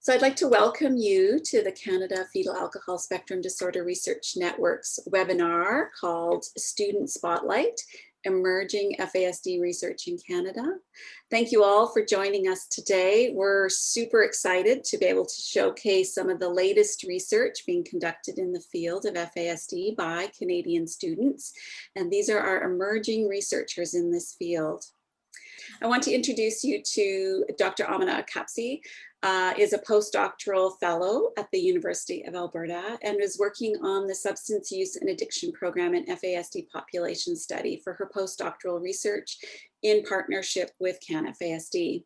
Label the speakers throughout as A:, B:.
A: So I'd like to welcome you to the Canada Fetal Alcohol Spectrum Disorder Research Network's webinar called Student Spotlight, Emerging FASD Research in Canada. Thank you all for joining us today. We're super excited to be able to showcase some of the latest research being conducted in the field of FASD by Canadian students. And these are our emerging researchers in this field. I want to introduce you to Dr. Aamena Kapasi, is a postdoctoral fellow at the University of Alberta and is working on the substance use and addiction program and FASD population study for her postdoctoral research in partnership with CanFASD.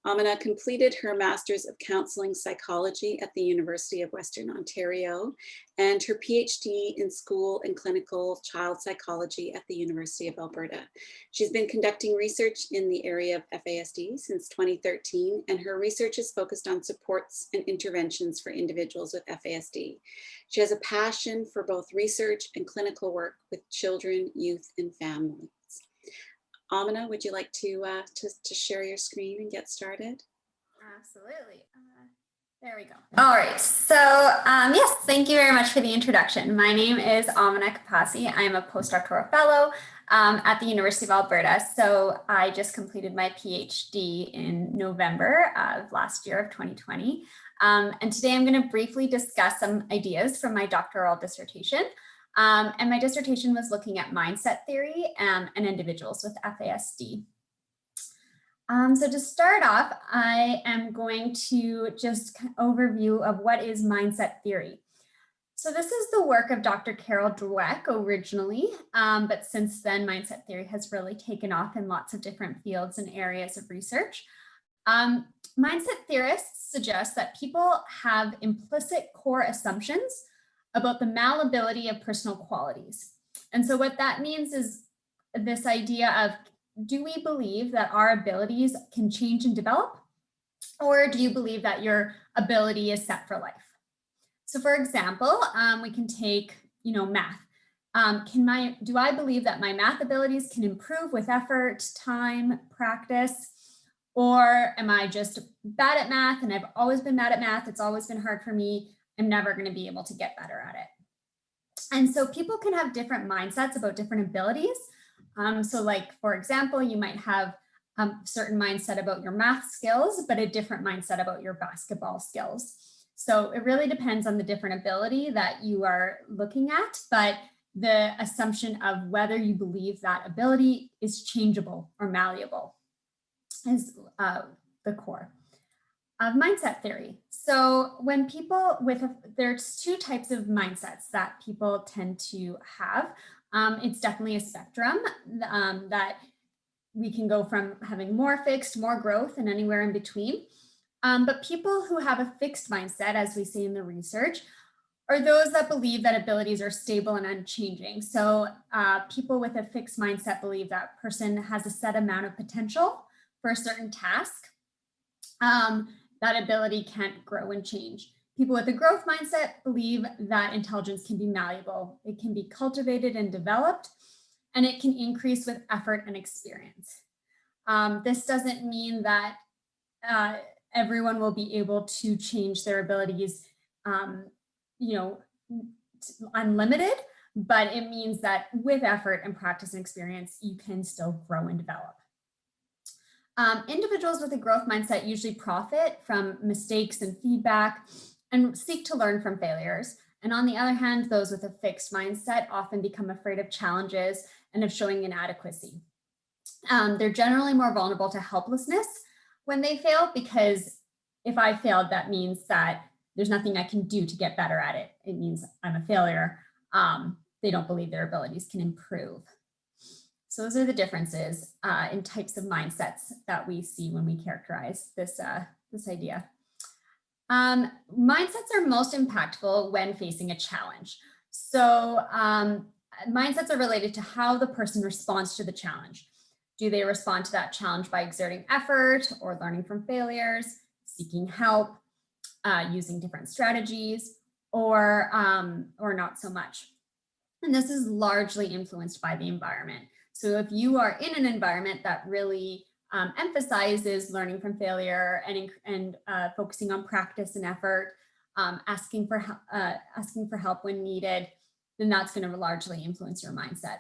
A: Aamena completed her Master's of Counseling Psychology at the University of Western Ontario and her PhD in School and Clinical Child Psychology at the University of Alberta. She's been conducting research in the area of FASD since 2013, and her research is focused on supports and interventions for individuals with FASD. She has a passion for both research and clinical work with children, youth, and families. Aamena, would you like to share your screen and get started?
B: Absolutely. There we go. All right. So yes, thank you very much for the introduction. My name is Aamena Kapasi. I'm a postdoctoral fellow at the University of Alberta. So I just completed my PhD in November of last year of 2020. And today I'm going to briefly discuss some ideas from my doctoral dissertation. And my dissertation was looking at mindset theory and individuals with FASD. So to start off, I am going to just overview of what is mindset theory. So this is the work of Dr. Carol Dweck originally, but since then mindset theory has really taken off in lots of different fields and areas of research. Mindset theorists suggest that people have implicit core assumptions about the malleability of personal qualities. And so what that means is this idea of, do we believe that our abilities can change and develop? Or do you believe that your ability is set for life? So for example, we can take, math. Do I believe that my math abilities can improve with effort, time, practice? Or am I just bad at math and I've always been bad at math? It's always been hard for me. I'm never going to be able to get better at it. And so people can have different mindsets about different abilities. So like, for example, you might have a certain mindset about your math skills, but a different mindset about your basketball skills. So it really depends on the different ability that you are looking at, but the assumption of whether you believe that ability is changeable or malleable is the core of mindset theory. So when people there's two types of mindsets that people tend to have. It's definitely a spectrum that we can go from having more fixed, more growth, and anywhere in between. But people who have a fixed mindset, as we see in the research, are those that believe that abilities are stable and unchanging. So people with a fixed mindset believe that person has a set amount of potential for a certain task. That ability can't grow and change. People with a growth mindset believe that intelligence can be malleable. It can be cultivated and developed, and it can increase with effort and experience. This doesn't mean that everyone will be able to change their abilities, unlimited, but it means that with effort and practice and experience, you can still grow and develop. Individuals with a growth mindset usually profit from mistakes and feedback and seek to learn from failures. And on the other hand, those with a fixed mindset often become afraid of challenges and of showing inadequacy. They're generally more vulnerable to helplessness when they fail, because if I failed, that means that there's nothing I can do to get better at it. It means I'm a failure. They don't believe their abilities can improve. So those are the differences in types of mindsets that we see when we characterize this idea. Mindsets are most impactful when facing a challenge. So mindsets are related to how the person responds to the challenge. Do they respond to that challenge by exerting effort or learning from failures, seeking help, using different strategies, or not so much? And this is largely influenced by the environment. So if you are in an environment that really emphasizes learning from failure and focusing on practice and effort, asking for help when needed, then that's going to largely influence your mindset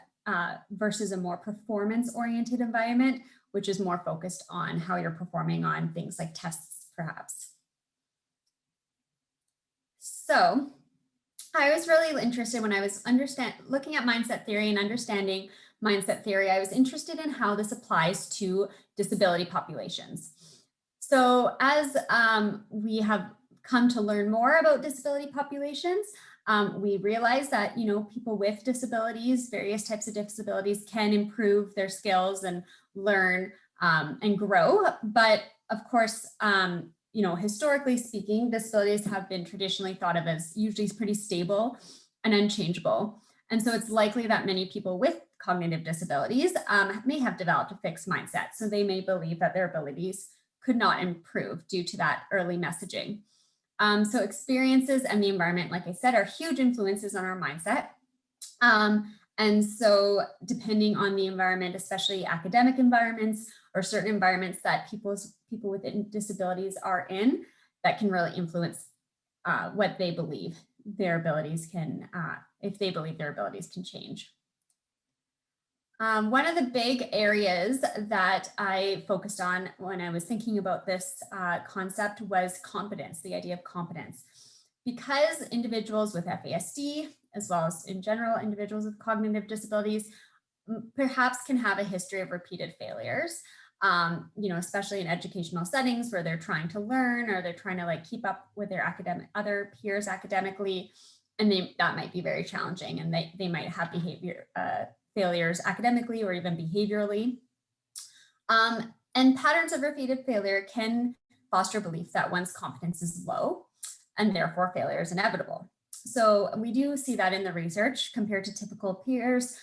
B: versus a more performance-oriented environment, which is more focused on how you're performing on things like tests, perhaps. So I was really interested when I was looking at mindset theory and understanding mindset theory. I was interested in how this applies to disability populations. So as we have come to learn more about disability populations, we realize that, people with disabilities, various types of disabilities, can improve their skills and learn and grow. But of course, historically speaking, disabilities have been traditionally thought of as usually pretty stable and unchangeable. And so it's likely that many people with cognitive disabilities may have developed a fixed mindset. So they may believe that their abilities could not improve due to that early messaging. So experiences and the environment, like I said, are huge influences on our mindset. And so depending on the environment, especially academic environments or certain environments that people with disabilities are in, that can really influence what they believe their abilities can, if they believe their abilities can change. One of the big areas that I focused on when I was thinking about this concept was competence, the idea of competence. Because individuals with FASD, as well as in general individuals with cognitive disabilities, perhaps can have a history of repeated failures, especially in educational settings where they're trying to learn or they're trying to keep up with their other peers academically, and that might be very challenging, and they might have behavior failures academically or even behaviorally. And patterns of repeated failure can foster belief that one's competence is low and therefore failure is inevitable. So we do see that in the research. Compared to typical peers,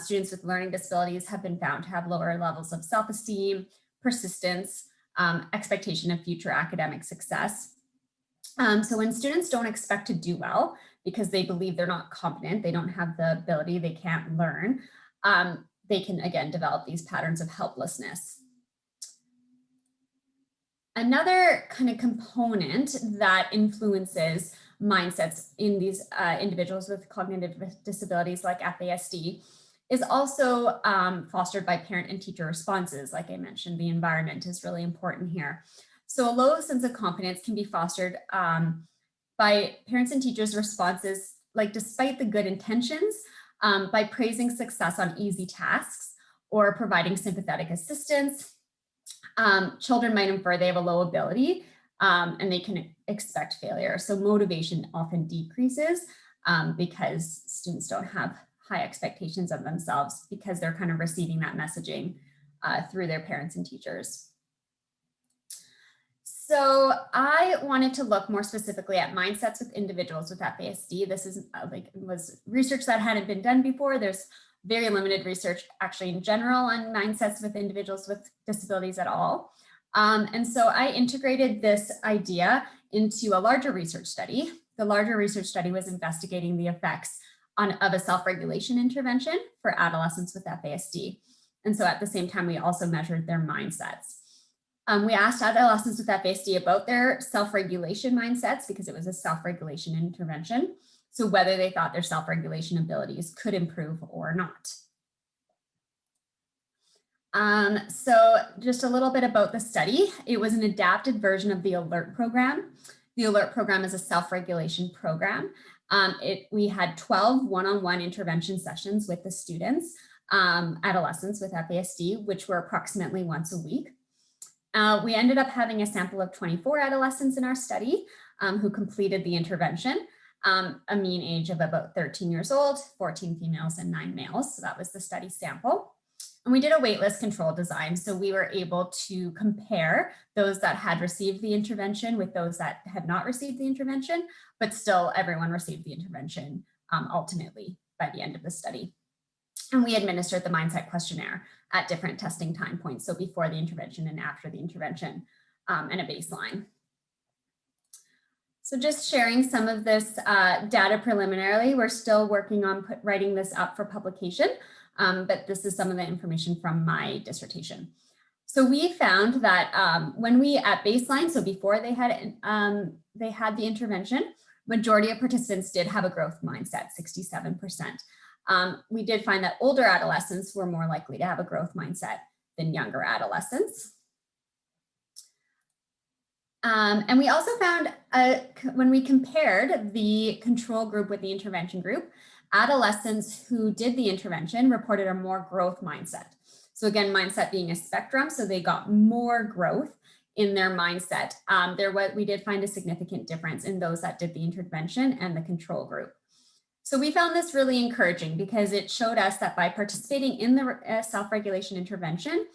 B: students with learning disabilities have been found to have lower levels of self-esteem, persistence, expectation of future academic success. So when students don't expect to do well because they believe they're not competent, they don't have the ability, they can't learn, they can again develop these patterns of helplessness. Another kind of component that influences mindsets in these individuals with cognitive disabilities like FASD is also fostered by parent and teacher responses. Like I mentioned, the environment is really important here. So a low sense of competence can be fostered by parents and teachers' responses, despite the good intentions, by praising success on easy tasks or providing sympathetic assistance. Children might infer they have a low ability and they can expect failure. So motivation often decreases because students don't have high expectations of themselves because they're kind of receiving that messaging through their parents and teachers. So I wanted to look more specifically at mindsets with individuals with FASD. This is was research that hadn't been done before. There's very limited research actually in general on mindsets with individuals with disabilities at all. And so I integrated this idea into a larger research study. The larger research study was investigating the effects of a self-regulation intervention for adolescents with FASD. And so at the same time, we also measured their mindsets. We asked adolescents with FASD about their self-regulation mindsets because it was a self-regulation intervention. So whether they thought their self-regulation abilities could improve or not. So just a little bit about the study. It was an adapted version of the ALERT program. The ALERT program is a self-regulation program. We had 12 one-on-one intervention sessions with the students, adolescents with FASD, which were approximately once a week. We ended up having a sample of 24 adolescents in our study who completed the intervention. A mean age of about 13 years old, 14 females and 9 males. So that was the study sample. And we did a waitlist control design. So we were able to compare those that had received the intervention with those that had not received the intervention, but still everyone received the intervention ultimately by the end of the study. And we administered the mindset questionnaire at different testing time points. So before the intervention and after the intervention and a baseline. So just sharing some of this data preliminarily. We're still working on writing this up for publication, but this is some of the information from my dissertation. So we found that when we at baseline, so before they had the intervention, majority of participants did have a growth mindset, 67%. We did find that older adolescents were more likely to have a growth mindset than younger adolescents. And we also found when we compared the control group with the intervention group, adolescents who did the intervention reported a more growth mindset. So again, mindset being a spectrum, so they got more growth in their mindset. We did find a significant difference in those that did the intervention and the control group. So we found this really encouraging because it showed us that by participating in the self-regulation intervention,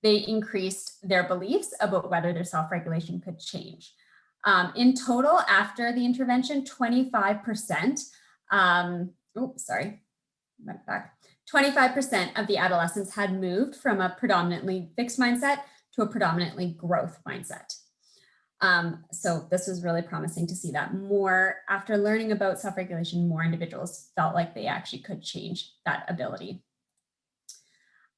B: they increased their beliefs about whether their self-regulation could change. In total, after the intervention, 25%, 25% of the adolescents had moved from a predominantly fixed mindset to a predominantly growth mindset. So this was really promising to see that more, after learning about self-regulation, more individuals felt like they actually could change that ability.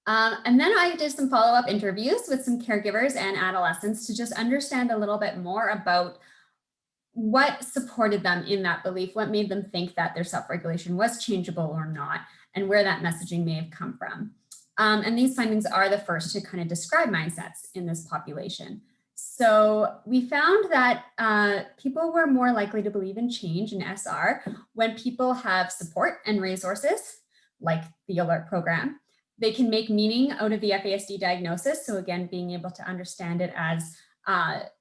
B: And then I did some follow-up interviews with some caregivers and adolescents to just understand a little bit more about what supported them in that belief, what made them think that their self-regulation was changeable or not, and where that messaging may have come from. And these findings are the first to kind of describe mindsets in this population. So we found that people were more likely to believe in change in SR when people have support and resources, like the alert program. They can make meaning out of the FASD diagnosis. So again, being able to understand it as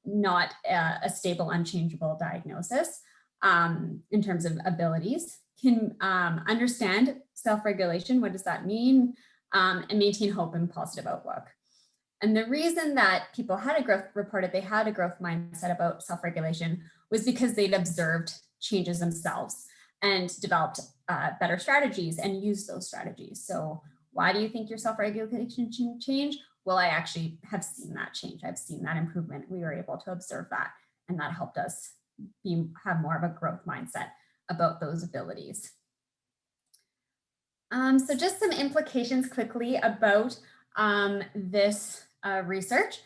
B: not a stable, unchangeable diagnosis in terms of abilities, can understand self-regulation, what does that mean, and maintain hope and positive outlook. And the reason that people reported they had a growth mindset about self-regulation was because they'd observed changes themselves and developed better strategies and used those strategies. So why do you think your self-regulation change? Well, I actually have seen that change. I've seen that improvement. We were able to observe that, and that helped us have more of a growth mindset about those abilities. So just some implications quickly about this research.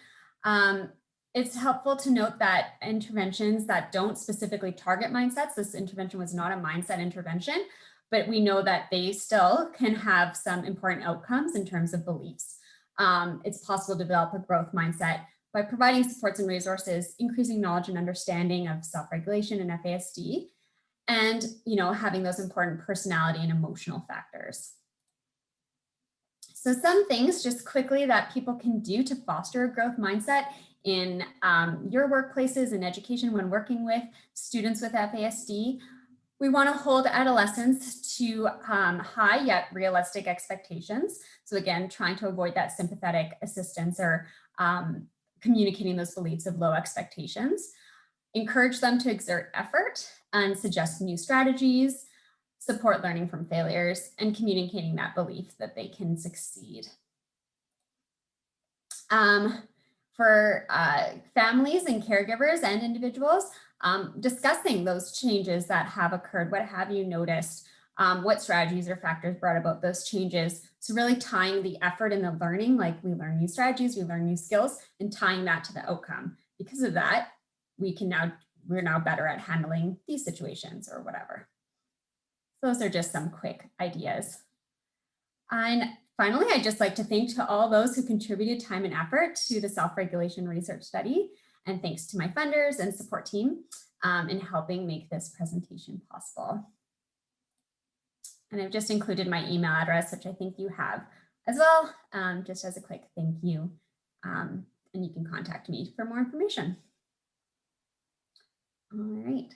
B: It's helpful to note that interventions that don't specifically target mindsets, this intervention was not a mindset intervention, but we know that they still can have some important outcomes in terms of beliefs. It's possible to develop a growth mindset by providing supports and resources, increasing knowledge and understanding of self-regulation and FASD, and having those important personality and emotional factors. So some things just quickly that people can do to foster a growth mindset in your workplaces and education when working with students with FASD. We want to hold adolescents to high yet realistic expectations. So again, trying to avoid that sympathetic assistance or communicating those beliefs of low expectations. Encourage them to exert effort and suggest new strategies, support learning from failures, and communicating that belief that they can succeed. For families and caregivers and individuals, discussing those changes that have occurred. What have you noticed? What strategies or factors brought about those changes? So really tying the effort and the learning, like we learn new strategies, we learn new skills, and tying that to the outcome. Because of that, we're now better at handling these situations or whatever. Those are just some quick ideas. And finally, I'd just like to thank to all those who contributed time and effort to the self-regulation research study. And thanks to my funders and support team in helping make this presentation possible. And I've just included my email address, which I think you have as well, just as a quick thank you. And you can contact me for more information. All right.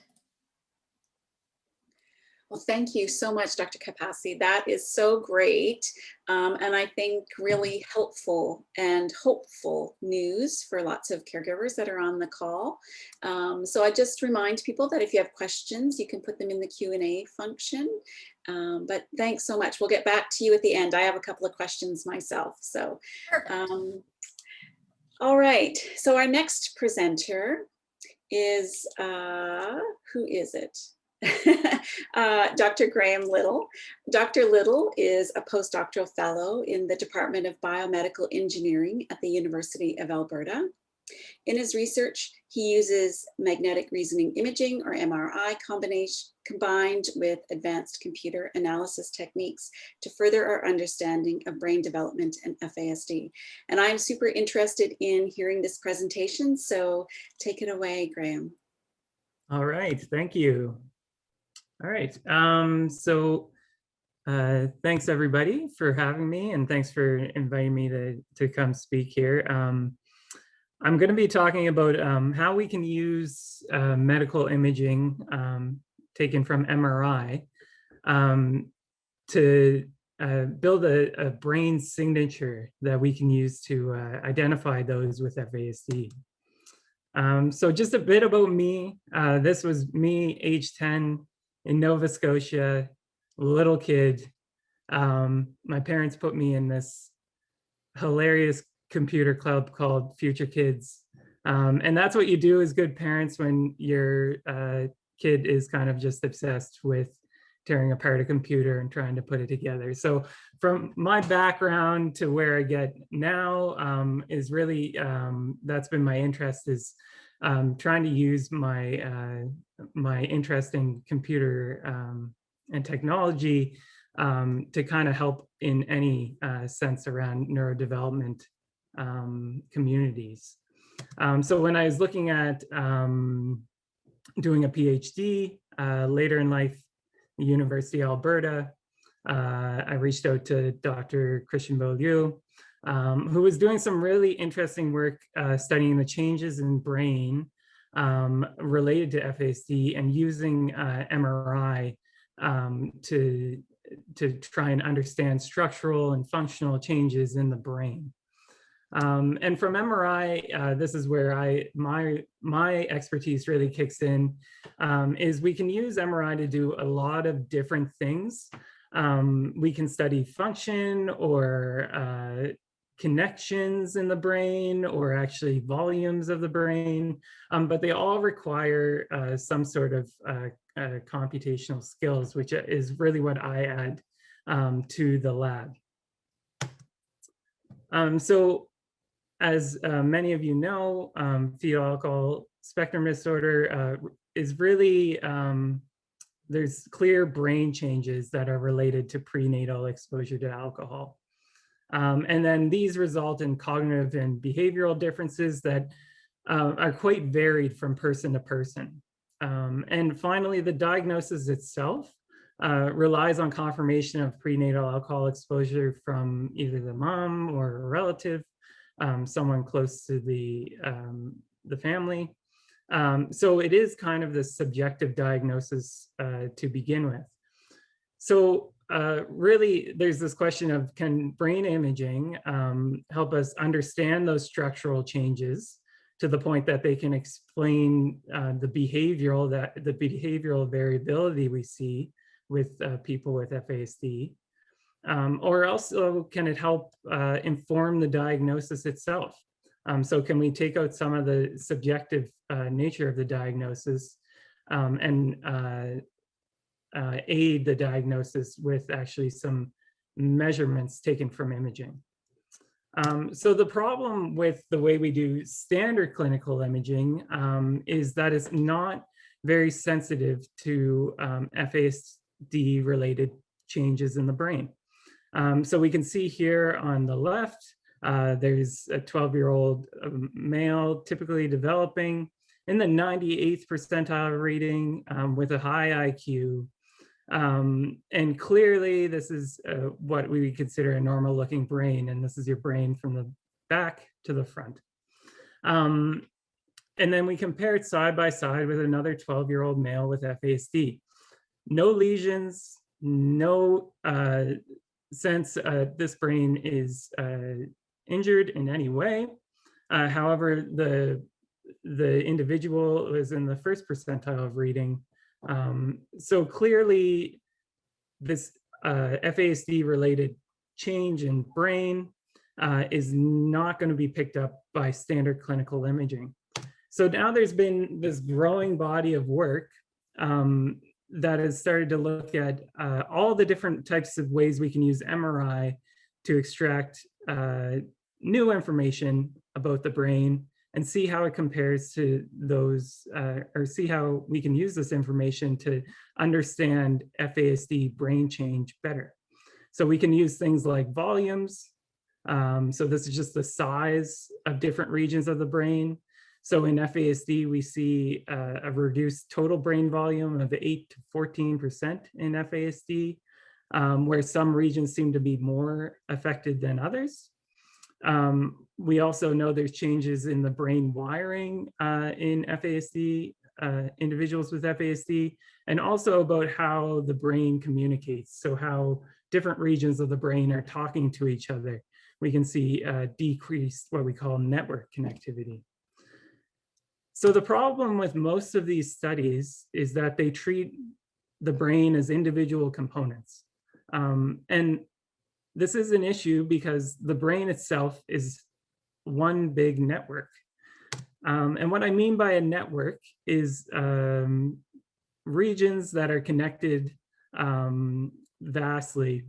A: Well, thank you so much, Dr. Kapasi. That is so great. And I think really helpful and hopeful news for lots of caregivers that are on the call. So I just remind people that if you have questions, you can put them in the Q&A function. But thanks so much. We'll get back to you at the end. I have a couple of questions myself. So, all right. So our next presenter is, who is it? Dr. Graham Little. Dr. Little is a postdoctoral fellow in the Department of Biomedical Engineering at the University of Alberta. In his research, he uses magnetic reasoning imaging, or MRI, combined with advanced computer analysis techniques to further our understanding of brain development and FASD. And I'm super interested in hearing this presentation, so take it away, Graham.
C: All right, thank you. All right, thanks everybody for having me, and thanks for inviting me to come speak here. I'm going to be talking about how we can use medical imaging taken from MRI to build a brain signature that we can use to identify those with FASD. So just a bit about me. This was me, age 10, in Nova Scotia, little kid. My parents put me in this hilarious computer club called Future Kids. And that's what you do as good parents when your kid is kind of just obsessed with tearing apart a computer and trying to put it together. So from my background to where I get now is really, that's been my interest, is trying to use my, my interest in computer and technology to kind of help in any sense around neurodevelopment communities. So when I was looking at doing a PhD later in life, University of Alberta, I reached out to Dr. Christian Beaulieu, who was doing some really interesting work studying the changes in brain related to FASD and using MRI to try and understand structural and functional changes in the brain. And from MRI, this is where my expertise really kicks in, is we can use MRI to do a lot of different things. We can study function or connections in the brain, or actually volumes of the brain, but they all require some sort of computational skills, which is really what I add to the lab. So as many of you know, fetal alcohol spectrum disorder is really, there's clear brain changes that are related to prenatal exposure to alcohol. And then these result in cognitive and behavioral differences that are quite varied from person to person. And finally, the diagnosis itself relies on confirmation of prenatal alcohol exposure from either the mom or a relative, someone close to the family. So it is kind of the subjective diagnosis to begin with. So really, there's this question of, can brain imaging help us understand those structural changes to the point that they can explain the behavioral variability we see with people with FASD? Or also, can it help inform the diagnosis itself? So can we take out some of the subjective nature of the diagnosis and aid the diagnosis with actually some measurements taken from imaging? So the problem with the way we do standard clinical imaging is that it's not very sensitive to FASD-related changes in the brain. So we can see here on the left, there's a 12-year-old male typically developing in the 98th percentile rating with a high IQ. And clearly this is what we would consider a normal looking brain. And this is your brain from the back to the front. And then we compare it side by side with another 12-year-old male with FASD. No lesions, no sense this brain is injured in any way. However, the individual was in the first percentile of reading. So clearly this FASD-related change in brain is not going to be picked up by standard clinical imaging. So now there's been this growing body of work that has started to look at all the different types of ways we can use MRI to extract new information about the brain and see how it compares to those, or see how we can use this information to understand FASD brain change better. So we can use things like volumes. So this is just the size of different regions of the brain. So in FASD, we see a reduced total brain volume of 8 to 14% in FASD, where some regions seem to be more affected than others. We also know there's changes in the brain wiring in FASD, individuals with FASD, and also about how the brain communicates. So how different regions of the brain are talking to each other. We can see decreased what we call network connectivity. So the problem with most of these studies is that they treat the brain as individual components. And this is an issue because the brain itself is one big network. And what I mean by a network is regions that are connected vastly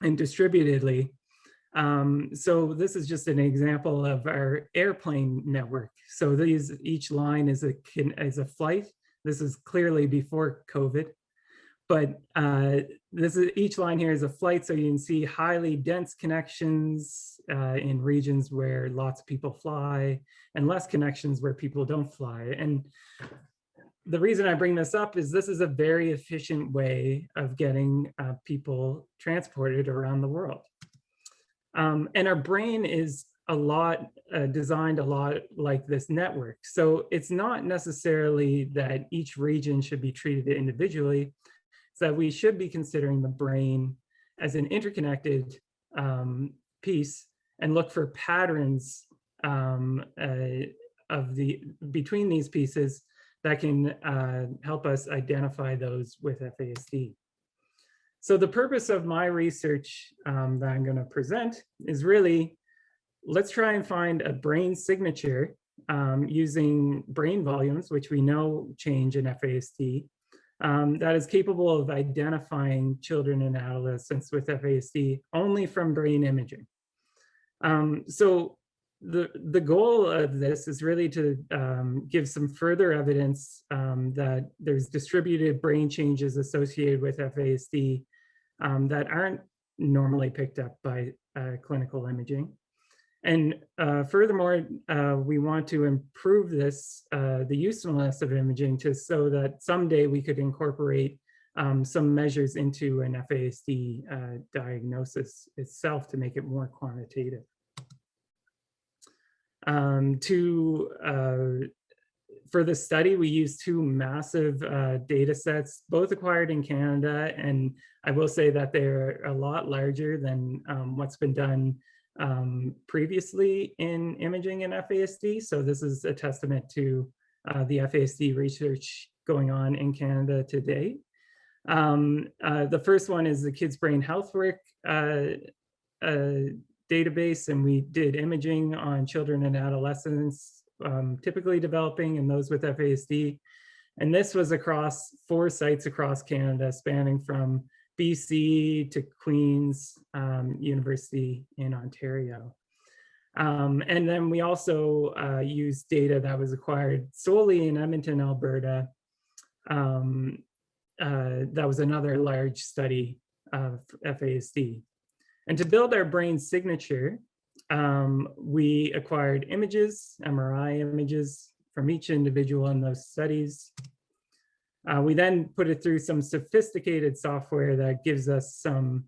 C: and distributedly. So this is just an example of our airplane network. So each line is a flight. This is clearly before COVID, but each line here is a flight. So you can see highly dense connections in regions where lots of people fly and less connections where people don't fly. And the reason I bring this up is this is a very efficient way of getting people transported around the world. And our brain is designed a lot like this network. So it's not necessarily that each region should be treated individually. It's that we should be considering the brain as an interconnected piece and look for patterns between these pieces that can help us identify those with FASD. So the purpose of my research that I'm going to present is really, let's try and find a brain signature using brain volumes, which we know change in FASD, that is capable of identifying children and adolescents with FASD only from brain imaging. So the goal of this is really to give some further evidence that there's distributed brain changes associated with FASD that aren't normally picked up by clinical imaging. And furthermore, we want to improve this, the usefulness of imaging so that someday we could incorporate some measures into an FASD diagnosis itself to make it more quantitative. For the study, we used two massive data sets, both acquired in Canada, and I will say that they're a lot larger than what's been done previously in imaging in FASD. So this is a testament to the FASD research going on in Canada today. The first one is the Kids Brain Health Work database, and we did imaging on children and adolescents, typically developing and those with FASD. And this was across 4 sites across Canada, spanning from BC to Queen's University in Ontario. And then we also used data that was acquired solely in Edmonton, Alberta. That was another large study of FASD. And to build our brain signature, we acquired images, MRI images from each individual in those studies. We then put it through some sophisticated software that gives us some,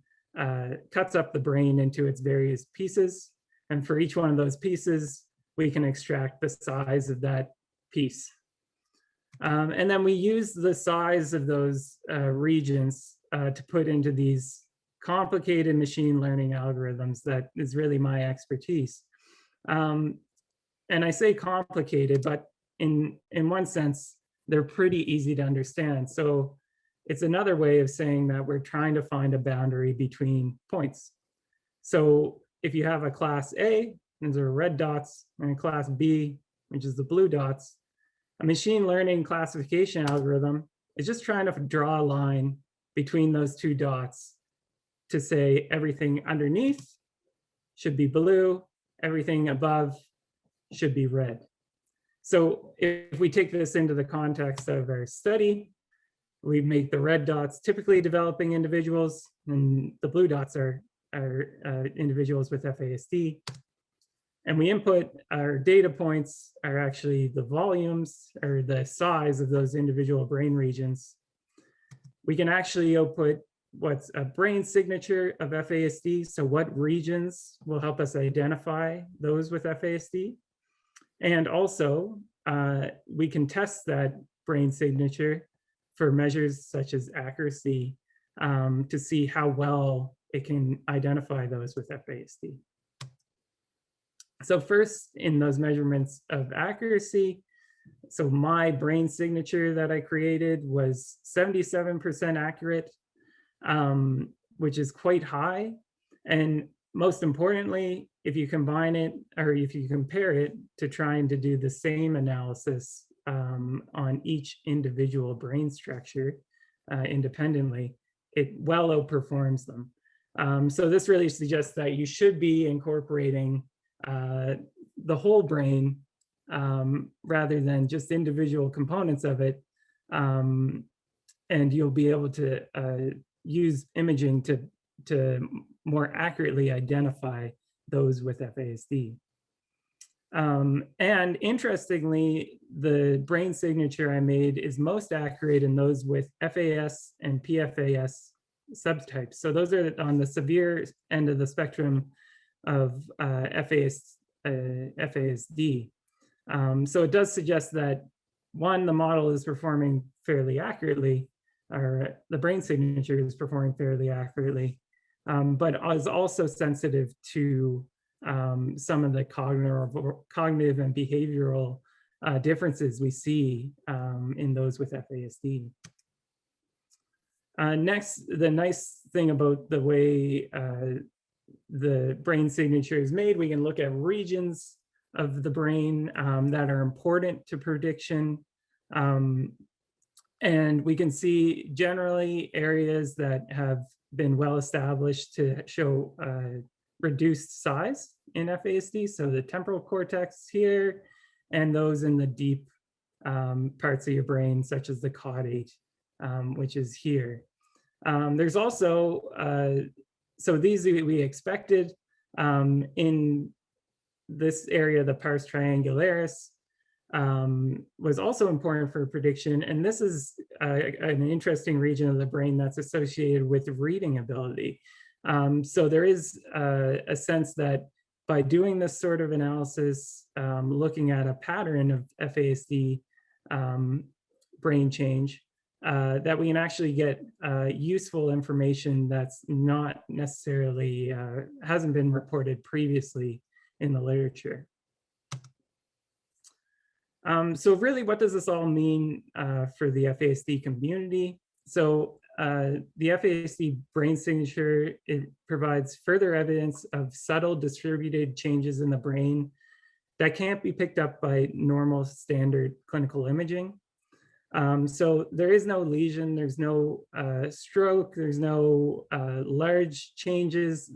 C: cuts up the brain into its various pieces. And for each one of those pieces, we can extract the size of that piece. And then we use the size of those regions to put into these complicated machine learning algorithms that is really my expertise. And I say complicated, but in one sense, they're pretty easy to understand. So it's another way of saying that we're trying to find a boundary between points. So if you have a class A, these are red dots, and a class B, which is the blue dots, a machine learning classification algorithm is just trying to draw a line between those two dots to say everything underneath should be blue, everything above should be red. So if we take this into the context of our study, we make the red dots typically developing individuals, and the blue dots are individuals with FASD. And we input our data points are actually the volumes or the size of those individual brain regions. We can actually output what's a brain signature of FASD. So what regions will help us identify those with FASD. And also we can test that brain signature for measures such as accuracy to see how well it can identify those with FASD. So first, in those measurements of accuracy, so my brain signature that I created was 77% accurate, which is quite high. And most importantly, if you combine it, or if you compare it to trying to do the same analysis on each individual brain structure independently, it well outperforms them. So this really suggests that you should be incorporating the whole brain rather than just individual components of it. And you'll be able to use imaging to more accurately identify those with FASD. And interestingly, the brain signature I made is most accurate in those with FAS and PFAS subtypes. So those are on the severe end of the spectrum of FASD. So it does suggest that, one, the model is performing fairly accurately, or the brain signature is performing fairly accurately, but is also sensitive to some of the cognitive and behavioral differences we see in those with FASD. Next, the nice thing about the way the brain signature is made, we can look at regions of the brain that are important to prediction. And we can see generally areas that have been well established to show reduced size in FASD. So the temporal cortex here, and those in the deep parts of your brain, such as the caudate, which is here. There's also, so these we expected in this area, the pars triangularis was also important for prediction. And this is an interesting region of the brain that's associated with reading ability. So there is a sense that by doing this sort of analysis, looking at a pattern of FASD brain change, that we can actually get useful information that's not necessarily, hasn't been reported previously in the literature. So really, what does this all mean for the FASD community? So the FASD brain signature, it provides further evidence of subtle distributed changes in the brain that can't be picked up by normal standard clinical imaging. So there is no lesion, there's no stroke, there's no large changes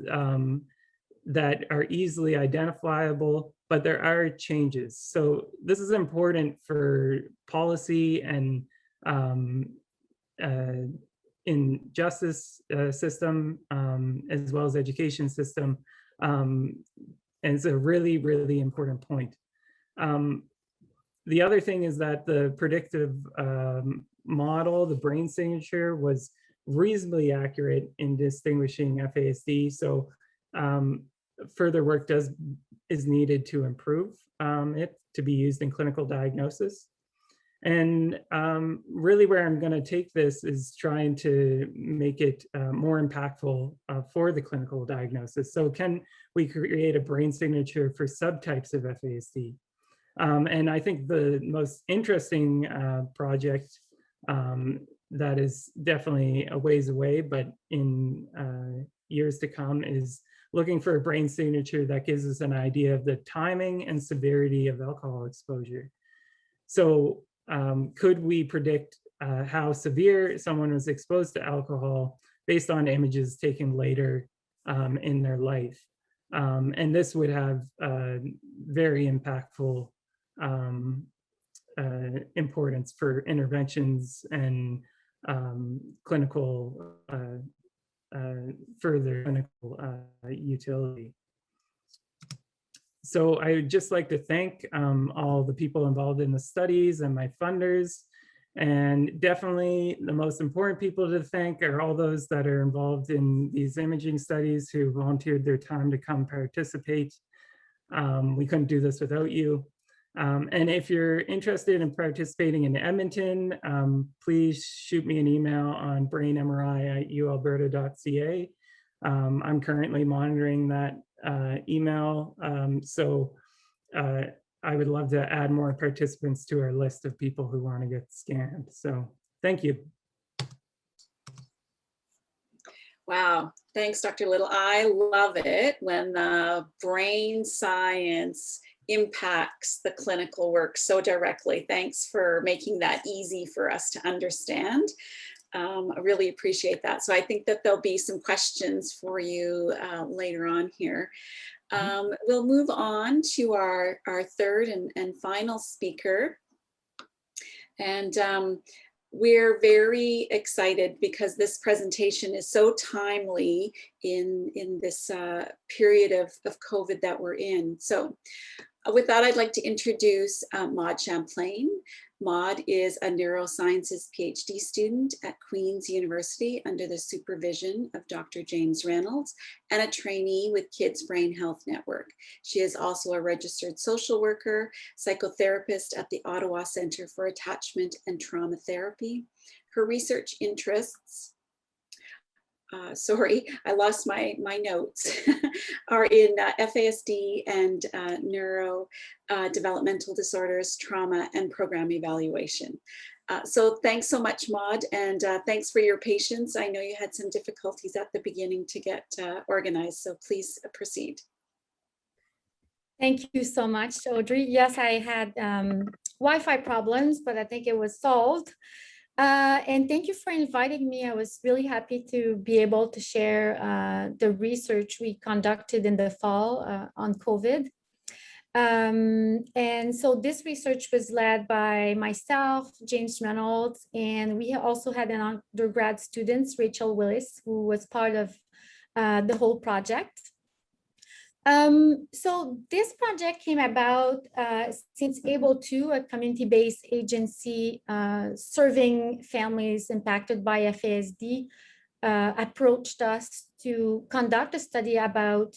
C: that are easily identifiable, but there are changes. So this is important for policy and in justice system, as well as education system. And it's a really, really important point. The other thing is that the predictive model, the brain signature, was reasonably accurate in distinguishing FASD. So further work is needed to improve it to be used in clinical diagnosis. And really where I'm going to take this is trying to make it more impactful for the clinical diagnosis. So can we create a brain signature for subtypes of FASD? And I think the most interesting project that is definitely a ways away, but in years to come, is looking for a brain signature that gives us an idea of the timing and severity of alcohol exposure. So could we predict how severe someone was exposed to alcohol based on images taken later in their life. And this would have very impactful importance for interventions and clinical, further clinical utility. So I would just like to thank all the people involved in the studies and my funders. And definitely the most important people to thank are all those that are involved in these imaging studies who volunteered their time to come participate. We couldn't do this without you. And if you're interested in participating in Edmonton, please shoot me an email on brainmri@ualberta.ca. I'm currently monitoring that email. I would love to add more participants to our list of people who want to get scanned. So thank you.
A: Wow, thanks, Dr. Little. I love it when the brain science impacts the clinical work so directly. Thanks for making that easy for us to understand. I really appreciate that. So I think that there'll be some questions for you later on here. We'll move on to our third and final speaker. And we're very excited because this presentation is so timely in this period of COVID that we're in. So with that, I'd like to introduce Maude Champagne. Maude is a neurosciences PhD student at Queen's University under the supervision of Dr. James Reynolds and a trainee with Kids Brain Health Network. She is also a registered social worker, psychotherapist at the Ottawa Centre for Attachment and Trauma Therapy. Her research interests, sorry, I lost my notes, are in FASD and neurodevelopmental disorders, trauma, and program evaluation. So thanks so much, Maude, and thanks for your patience. I know you had some difficulties at the beginning to get organized, so please proceed.
D: Thank you so much, Audrey. Yes, I had Wi-Fi problems, but I think it was solved. And thank you for inviting me. I was really happy to be able to share the research we conducted in the fall on COVID. And so this research was led by myself, James Reynolds, and we also had an undergrad student, Rachel Willis, who was part of the whole project. So this project came about since Able2, a community-based agency serving families impacted by FASD, approached us to conduct a study about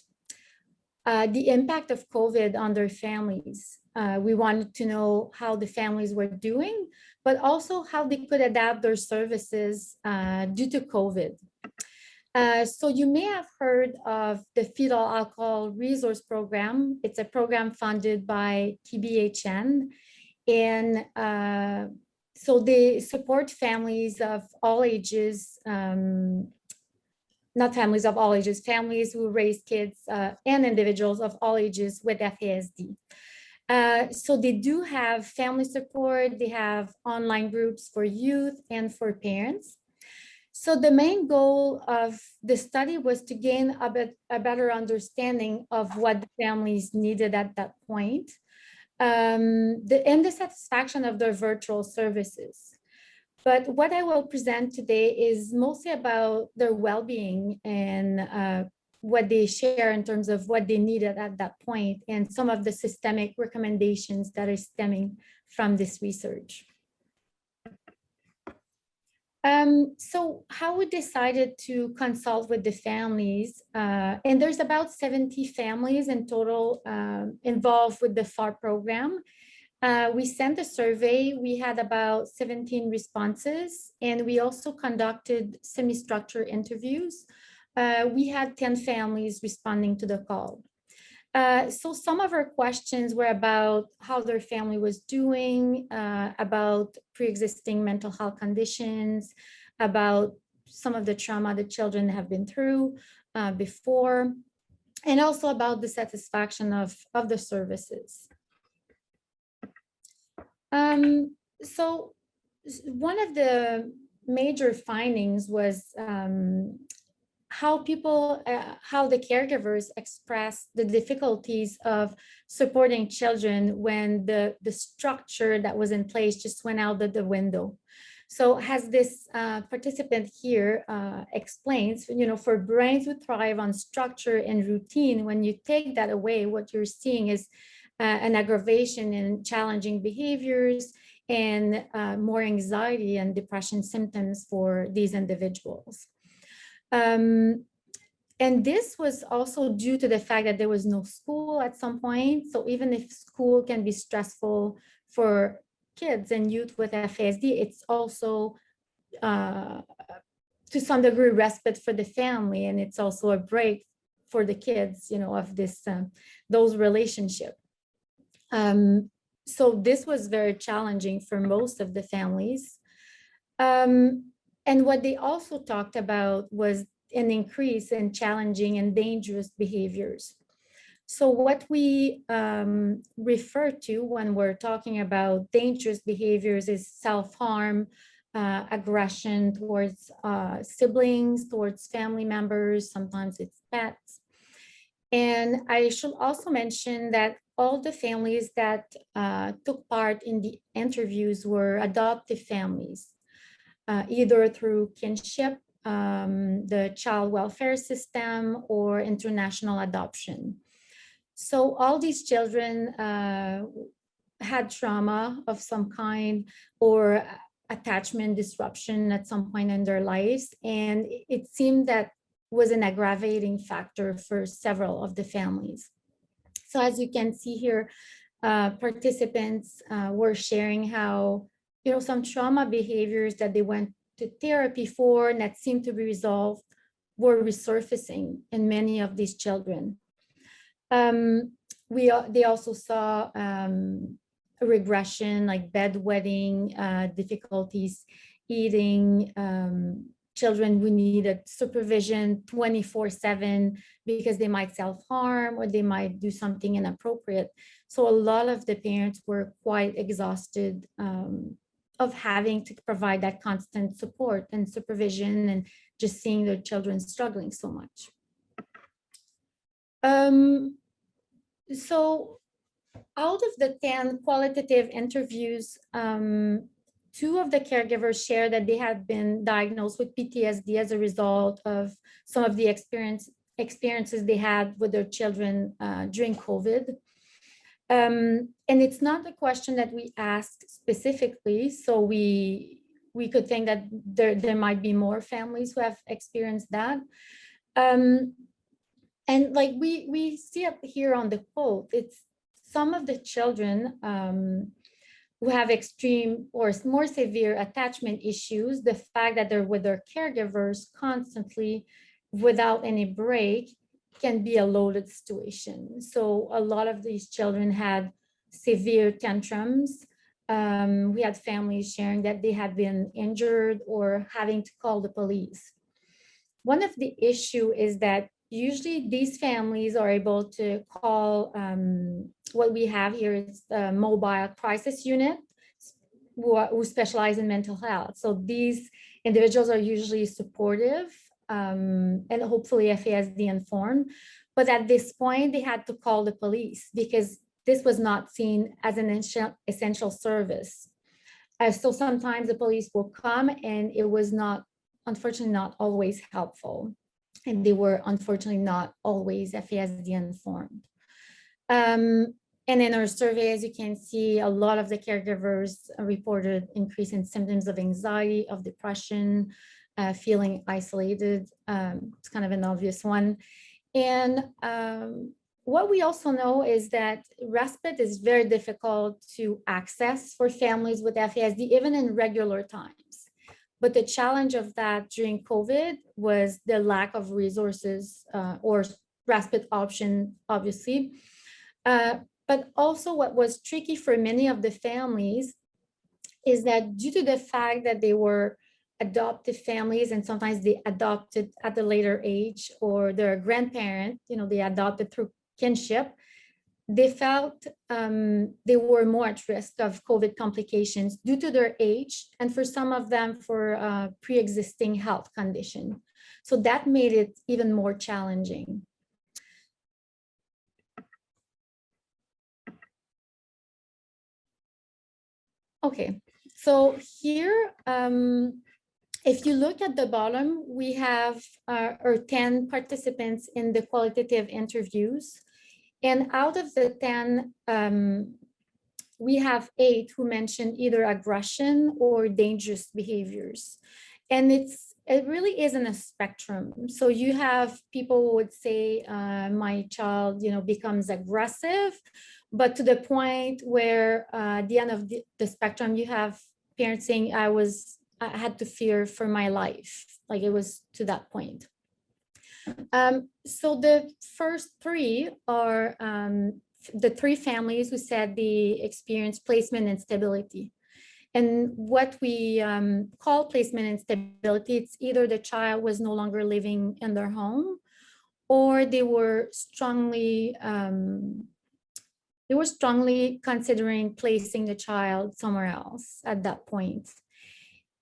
D: the impact of COVID on their families. We wanted to know how the families were doing, but also how they could adapt their services due to COVID. So you may have heard of the Fetal Alcohol Resource Program. It's a program funded by TBHN. And so they support families of all ages, not families of all ages, families who raise kids and individuals of all ages with FASD. So they do have family support. They have online groups for youth and for parents. So the main goal of the study was to gain a better understanding of what the families needed at that point, and the satisfaction of their virtual services. But what I will present today is mostly about their well-being and what they share in terms of what they needed at that point and some of the systemic recommendations that are stemming from this research. So how we decided to consult with the families, and there's about 70 families in total involved with the FAR program. We sent a survey. We had about 17 responses, and we also conducted semi-structured interviews. We had 10 families responding to the call. So some of our questions were about how their family was doing, about pre-existing mental health conditions, about some of the trauma the children have been through before, and also about the satisfaction of the services. So one of the major findings was how the caregivers express the difficulties of supporting children when the structure that was in place just went out of the window. So as this participant here explains, for brains who thrive on structure and routine, when you take that away, what you're seeing is an aggravation in challenging behaviors and more anxiety and depression symptoms for these individuals. And this was also due to the fact that there was no school at some point. So even if school can be stressful for kids and youth with FASD, it's also to some degree respite for the family, and it's also a break for the kids, of this those relationships. So this was very challenging for most of the families. And what they also talked about was an increase in challenging and dangerous behaviors. So what we refer to when we're talking about dangerous behaviors is self-harm, aggression towards siblings, towards family members, sometimes it's pets. And I should also mention that all the families that took part in the interviews were adoptive families, either through kinship, the child welfare system, or international adoption. So all these children had trauma of some kind or attachment disruption at some point in their lives. And it seemed that was an aggravating factor for several of the families. So as you can see here, participants were sharing how, some trauma behaviors that they went to therapy for and that seemed to be resolved were resurfacing in many of these children. They also saw a regression like bedwetting, difficulties eating, children who needed supervision 24/7 because they might self-harm or they might do something inappropriate. So a lot of the parents were quite exhausted of having to provide that constant support and supervision and just seeing their children struggling so much. So out of the 10 qualitative interviews, 2 of the caregivers shared that they had been diagnosed with PTSD as a result of some of the experiences they had with their children during COVID. And it's not a question that we asked specifically, so we could think that there might be more families who have experienced that. And like we see up here on the quote, it's some of the children who have extreme or more severe attachment issues, the fact that they're with their caregivers constantly without any break can be a loaded situation. So a lot of these children had severe tantrums. We had families sharing that they had been injured or having to call the police. One of the issue is that usually these families are able to call what we have here is the mobile crisis unit who specialize in mental health. So these individuals are usually supportive and hopefully FASD informed. But at this point, they had to call the police because this was not seen as an essential service. So sometimes the police will come and it was not, unfortunately, not always helpful. And they were unfortunately not always FASD informed. And in our survey, as you can see, a lot of the caregivers reported increase in symptoms of anxiety, of depression, feeling isolated. It's kind of an obvious one. And what we also know is that respite is very difficult to access for families with FASD, even in regular times. But the challenge of that during COVID was the lack of resources or respite option, obviously. But also what was tricky for many of the families is that due to the fact that they were adoptive families and sometimes they adopted at a later age or their grandparent, they adopted through kinship, they felt they were more at risk of COVID complications due to their age, and for some of them for pre-existing health condition. So that made it even more challenging. Okay, so here, if you look at the bottom, we have our 10 participants in the qualitative interviews. And out of the 10, we have 8 who mentioned either aggression or dangerous behaviors. And it really isn't a spectrum. So you have people who would say, my child, becomes aggressive, but to the point where at the end of the spectrum, you have parents saying, I had to fear for my life. Like it was to that point. So the first 3 are the 3 families who said they experienced placement instability. And what we call placement instability, it's either the child was no longer living in their home, or they were strongly considering placing the child somewhere else at that point.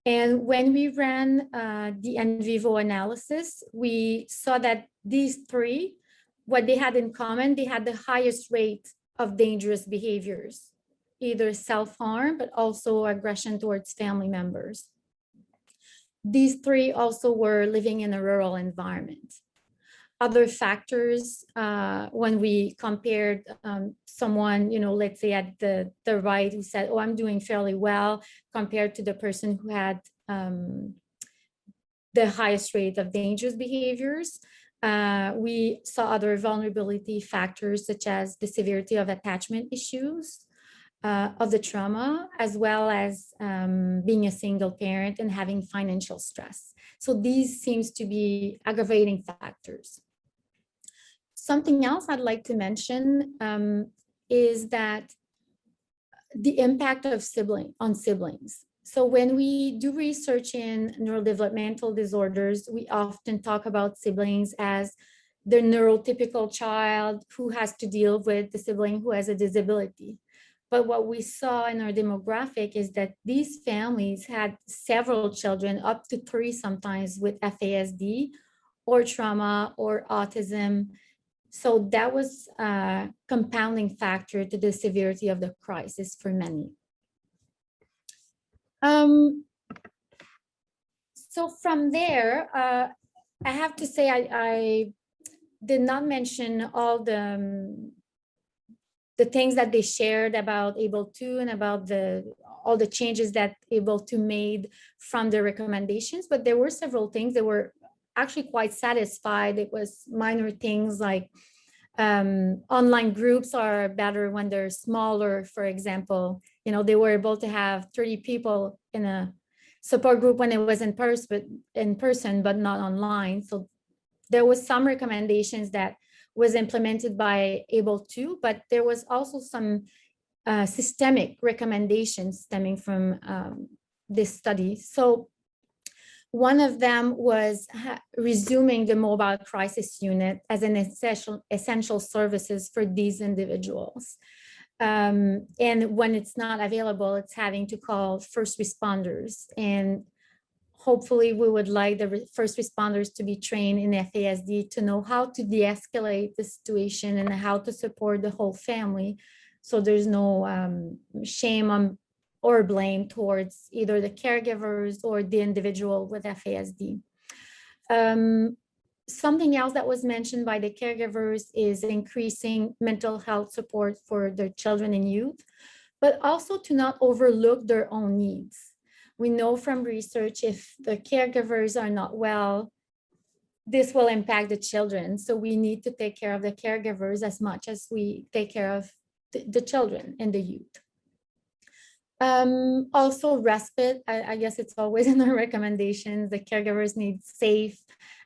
D: And when we ran the in vivo analysis, we saw that these 3, what they had in common, they had the highest rate of dangerous behaviors, either self-harm, but also aggression towards family members. These 3 also were living in a rural environment. Other factors, when we compared someone, let's say at the right, who said, oh, I'm doing fairly well, compared to the person who had the highest rate of dangerous behaviors, we saw other vulnerability factors, such as the severity of attachment issues, of the trauma, as well as being a single parent and having financial stress. So these seems to be aggravating factors. Something else I'd like to mention is that the impact of siblings. So when we do research in neurodevelopmental disorders, we often talk about siblings as the neurotypical child who has to deal with the sibling who has a disability. But what we saw in our demographic is that these families had several children, up to 3 sometimes, with FASD or trauma or autism. So that was a compounding factor to the severity of the crisis for many. So from there, I have to say I did not mention all the things that they shared about ABLE2 and about all the changes that ABLE2 made from the recommendations, but there were several things that were actually quite satisfied. It was minor things like online groups are better when they're smaller. For example, they were able to have 30 people in a support group when it was in person, but not online. So there was some recommendations that was implemented by ABLE2, but there was also some systemic recommendations stemming from this study. So one of them was resuming the mobile crisis unit as an essential services for these individuals. And when it's not available, it's having to call first responders. And hopefully we would like the first responders to be trained in FASD to know how to de-escalate the situation and how to support the whole family. So there's no shame or blame towards either the caregivers or the individual with FASD. Something else that was mentioned by the caregivers is increasing mental health support for their children and youth, but also to not overlook their own needs. We know from research, if the caregivers are not well, this will impact the children. So we need to take care of the caregivers as much as we take care of the children and the youth. Also respite, I guess it's always in our recommendations. The caregivers need safe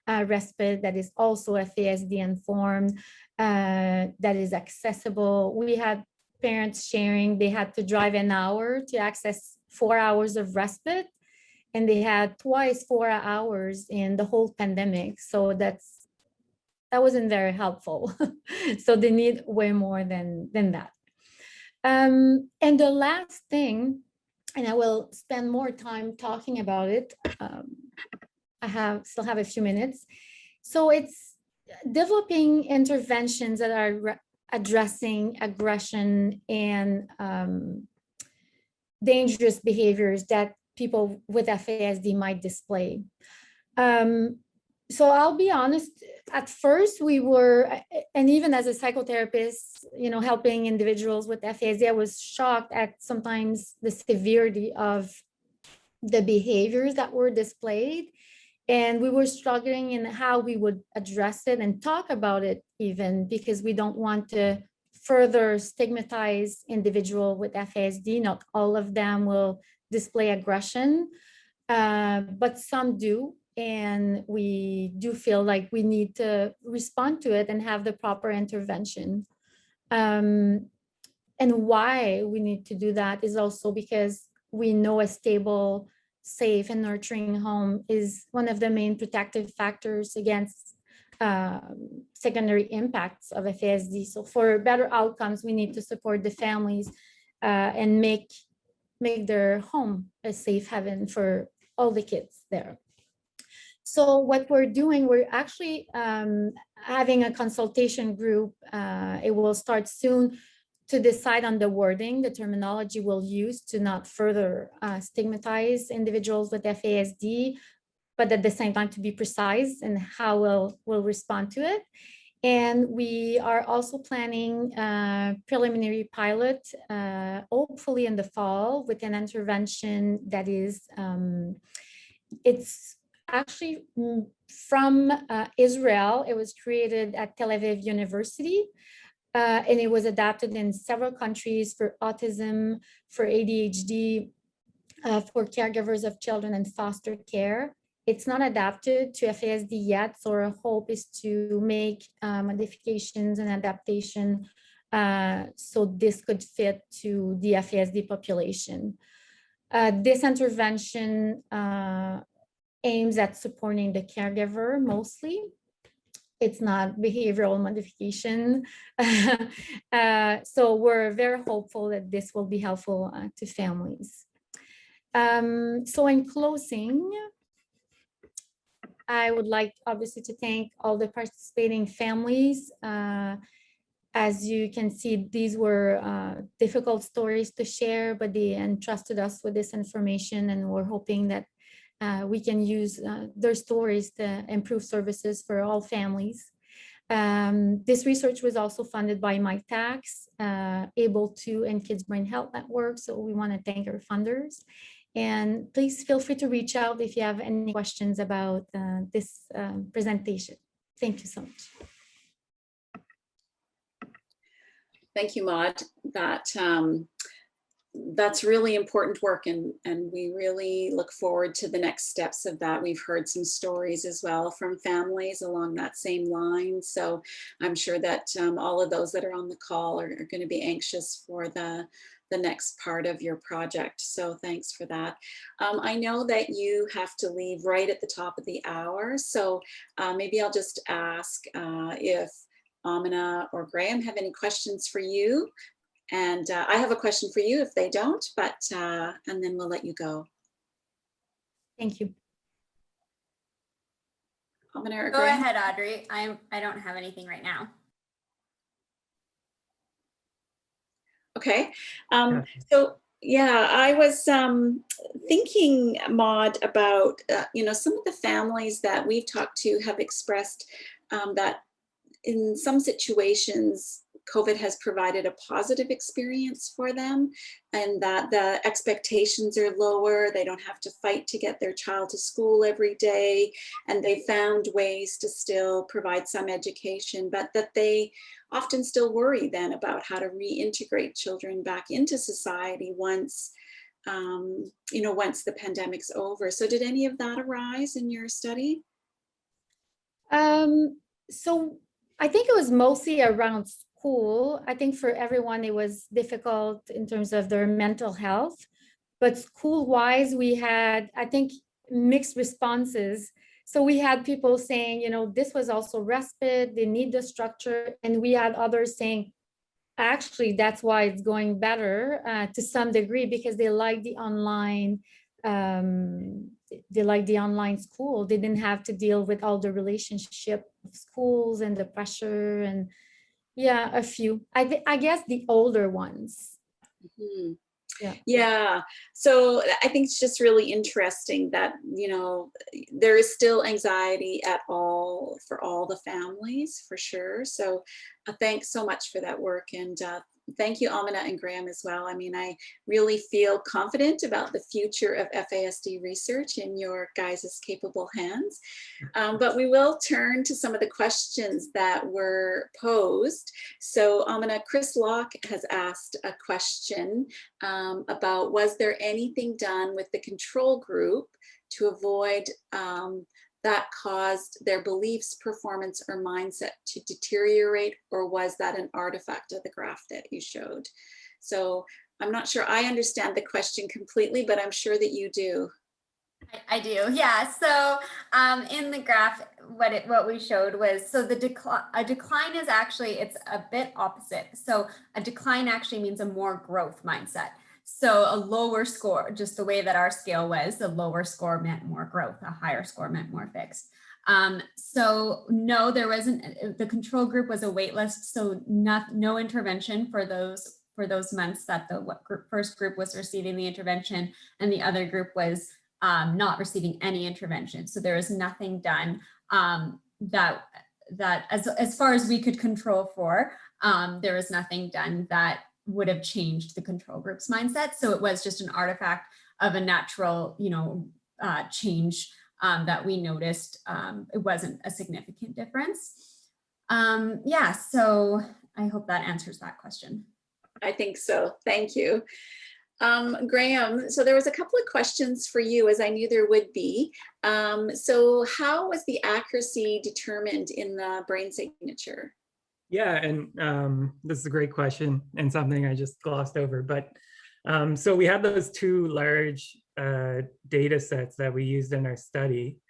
D: respite that is also FASD informed, that is accessible. We had parents sharing they had to drive an hour to access 4 hours of respite, and they had twice 4 hours in the whole pandemic. So that's that wasn't very helpful. So they need way more than that. And the last thing, and I will spend more time talking about it. Still have a few minutes. So it's developing interventions that are addressing aggression and dangerous behaviors that people with FASD might display. So I'll be honest, at first we were, and even as a psychotherapist, helping individuals with FASD, I was shocked at sometimes the severity of the behaviors that were displayed. And we were struggling in how we would address it and talk about it even, because we don't want to further stigmatize individuals with FASD. Not all of them will display aggression, but some do. And we do feel like we need to respond to it and have the proper intervention. And why we need to do that is also because we know a stable, safe, and nurturing home is one of the main protective factors against secondary impacts of FASD. So for better outcomes, we need to support the families and make their home a safe haven for all the kids there. So what we're doing, we're actually having a consultation group. It will start soon to decide on the wording, the terminology we'll use to not further stigmatize individuals with FASD, but at the same time to be precise in how we'll respond to it. And we are also planning a preliminary pilot, hopefully in the fall, with an intervention that is, it's actually from Israel. It was created at Tel Aviv University. And it was adapted in several countries for autism, for ADHD, for caregivers of children in foster care. It's not adapted to FASD yet, so our hope is to make modifications and adaptation so this could fit to the FASD population. This intervention aims at supporting the caregiver mostly. It's not behavioral modification. So we're very hopeful that this will be helpful to families. So in closing, I would like obviously to thank all the participating families. As you can see, these were difficult stories to share, but they entrusted us with this information, and we're hoping that we can use their stories to improve services for all families. This research was also funded by My Tax, Able2, and Kids Brain Health Network. So we want to thank our funders. And please feel free to reach out if you have any questions about this presentation. Thank you so much.
A: Thank you, Maude. That's really important work, and we really look forward to the next steps of that. We've heard some stories as well from families along that same line. So I'm sure that all of those that are on the call are going to be anxious for the next part of your project. So thanks for that. I know that you have to leave right at the top of the hour. So maybe I'll just ask if Aamena or Graham have any questions for you. And I have a question for you if they don't, but and then we'll let you go.
D: Thank you.
A: Aamena or
B: Go
A: Graham?
B: ahead, Audrey. I don't have anything right now.
A: Okay. So yeah, I was thinking, Maude, about some of the families that we've talked to have expressed that in some situations COVID has provided a positive experience for them, and that the expectations are lower. They don't have to fight to get their child to school every day, and they found ways to still provide some education, but that they often still worry then about how to reintegrate children back into society once once the pandemic's over. So did any of that arise in your study?
D: So I think it was mostly around school. I think for everyone it was difficult in terms of their mental health, but school-wise we had, I think, mixed responses. So we had people saying, this was also respite, they need the structure. And we had others saying, actually, that's why it's going better to some degree, because they like the online, school. They didn't have to deal with all the relationship of schools and the pressure, and yeah, a few. I guess the older ones.
A: Mhm.
D: Yeah.
A: Yeah. So I think it's just really interesting that, there is still anxiety for all the families, for sure. So thanks so much for that work. And thank you, Aamena and Graham, as well. I mean, I really feel confident about the future of FASD research in your guys' capable hands. But we will turn to some of the questions that were posed. So Aamena, Chris Locke has asked a question about, was there anything done with the control group to avoid that caused their beliefs, performance, or mindset to deteriorate, or was that an artifact of the graph that you showed? So I'm not sure I understand the question completely, but I'm sure that you do.
B: I do, yeah. So in the graph, what we showed was, so a decline is actually, it's a bit opposite. So a decline actually means a more growth mindset. So a lower score, just the way that our scale was, the lower score meant more growth, a higher score meant more fixed. So no, there wasn't, the control group was a wait list. So no intervention for those months that the first group was receiving the intervention, and the other group was not receiving any intervention. So there was nothing done that as far as we could control for, there was nothing done that would have changed the control group's mindset. So it was just an artifact of a natural, change that we noticed. It wasn't a significant difference. Yeah, so I hope that answers that question.
A: I think so. Thank you. Graham, so there was a couple of questions for you, as I knew there would be. So how was the accuracy determined in the brain signature?
C: Yeah, and this is a great question and something I just glossed over. But so we had those two large data sets that we used in our study.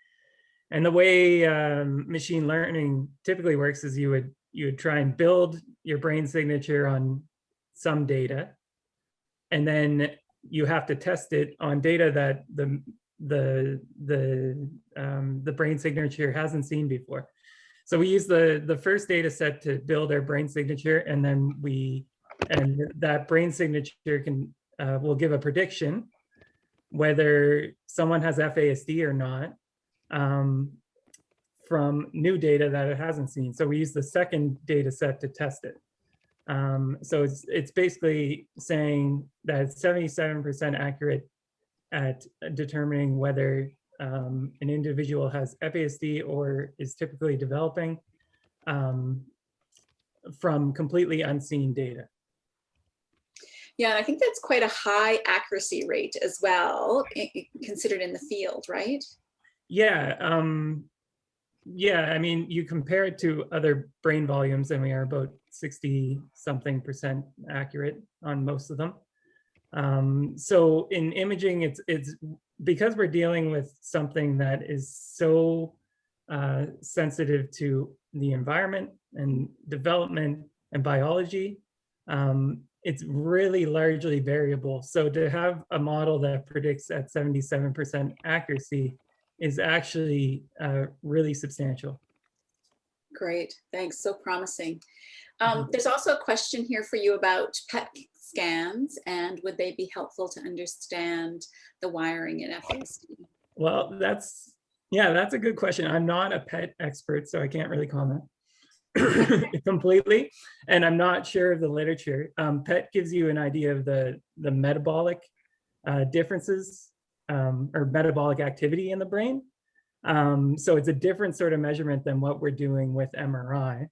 C: And the way machine learning typically works is you would try and build your brain signature on some data, and then you have to test it on data that the brain signature hasn't seen before. So we use the first data set to build our brain signature, and then that brain signature will give a prediction whether someone has FASD or not from new data that it hasn't seen. So we use the second data set to test it. So it's basically saying that it's 77% accurate at determining whether an individual has FASD or is typically developing from completely unseen data.
A: Yeah, I think that's quite a high accuracy rate as well, considered in the field, right?
C: Yeah, yeah. I mean, you compare it to other brain volumes, and we are about 60-something% accurate on most of them. So in imaging, it's because we're dealing with something that is so sensitive to the environment and development and biology. It's really largely variable. So to have a model that predicts at 77% accuracy is actually really substantial.
A: Great, thanks, so promising. There's also a question here for you about PET scans, and would they be helpful to understand the wiring in FASD?
C: Well, that's a good question. I'm not a PET expert, so I can't really comment completely, and I'm not sure of the literature. PET gives you an idea of the metabolic differences or metabolic activity in the brain. So it's a different sort of measurement than what we're doing with MRI.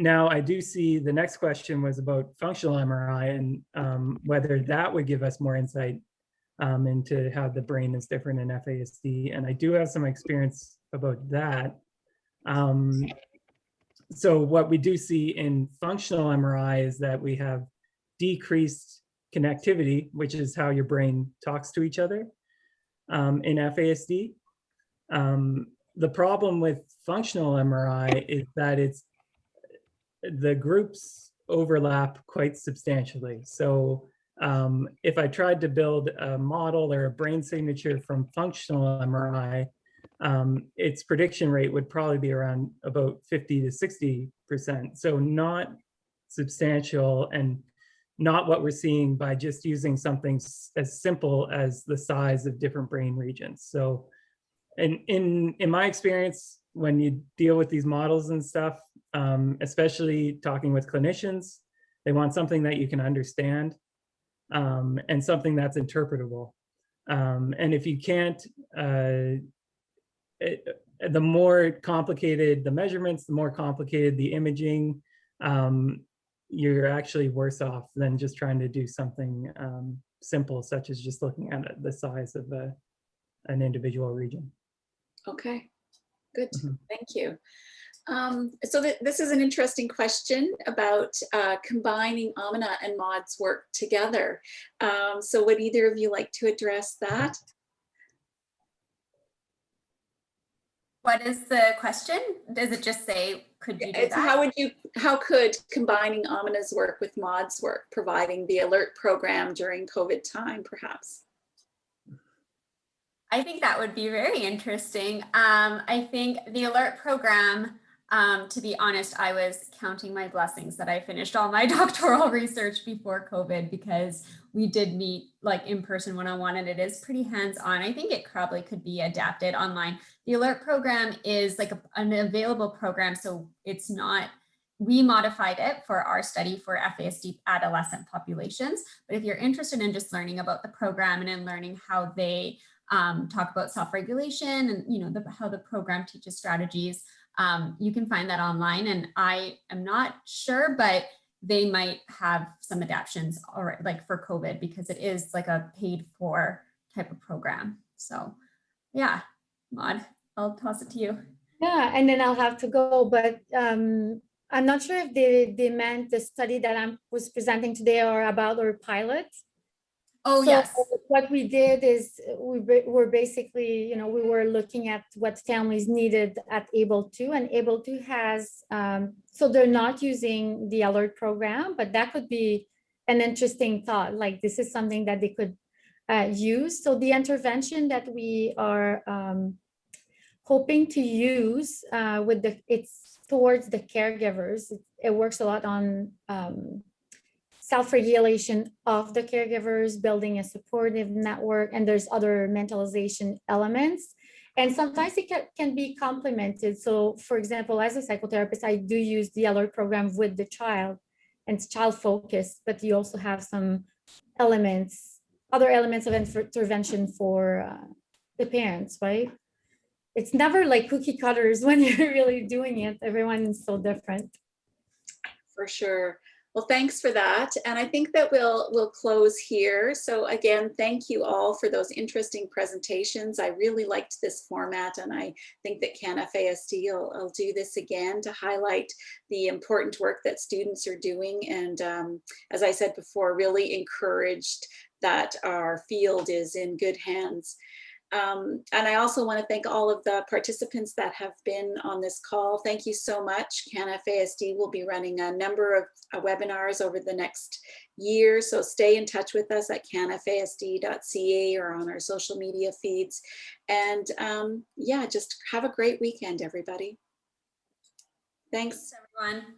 C: Now, I do see the next question was about functional MRI and whether that would give us more insight into how the brain is different in FASD. And I do have some experience about that. So what we do see in functional MRI is that we have decreased connectivity, which is how your brain talks to each other in FASD. The problem with functional MRI is that the groups overlap quite substantially. So if I tried to build a model or a brain signature from functional MRI, its prediction rate would probably be around about 50 to 60%. So not substantial, and not what we're seeing by just using something as simple as the size of different brain regions. So in my experience, when you deal with these models and stuff, especially talking with clinicians, they want something that you can understand, and something that's interpretable. And if you can't, the more complicated the measurements, the more complicated the imaging, you're actually worse off than just trying to do something simple, such as just looking at the size of an individual region.
A: Okay, good.
C: Mhm.
A: Thank you. So this is an interesting question about combining Aamena and Maude's work together. So would either of you like to address that?
B: What is the question? Does it just say, could you do
A: It's
B: that?
A: how could combining Amena's work with Maude's work, providing the alert program during COVID time, perhaps?
B: I think that would be very interesting. I think the alert program, to be honest, I was counting my blessings that I finished all my doctoral research before COVID, because we did meet like in person one-on-one, and it is pretty hands-on. I think it probably could be adapted online. The alert program is like an available program, so it's not, we modified it for our study for FASD adolescent populations. But if you're interested in just learning about the program and in learning how they talk about self-regulation and how the program teaches strategies, you can find that online. And I am not sure, but they might have some adaptions already, like for COVID, because it is like a paid for type of program. So yeah, Maude, I'll toss it to you.
D: Yeah, and then I'll have to go, but I'm not sure if they meant the study that I was presenting today or about our pilot.
B: Oh,
D: so
B: yes.
D: What we did is we're basically, we were looking at what families needed at Able2, and Able2 has, so they're not using the alert program, but that could be an interesting thought. Like this is something that they could use. So the intervention that we are hoping to use it's towards the caregivers. It works a lot on self-regulation of the caregivers, building a supportive network, and there's other mentalization elements. And sometimes it can be complemented. So for example, as a psychotherapist, I do use the alert program with the child, and it's child focused, but you also have some elements, other elements of intervention for the parents, right? It's never like cookie cutters when you're really doing it. Everyone is so different.
A: For sure. Well, thanks for that. And I think that we'll close here. So again, thank you all for those interesting presentations. I really liked this format, and I think that CanFASD will do this again to highlight the important work that students are doing. And as I said before, really encouraged that our field is in good hands. And I also want to thank all of the participants that have been on this call. Thank you so much. CanFASD will be running a number of webinars over the next year, so stay in touch with us at canfasd.ca or on our social media feeds. And yeah, just have a great weekend, everybody. Thanks.
B: Thanks, everyone.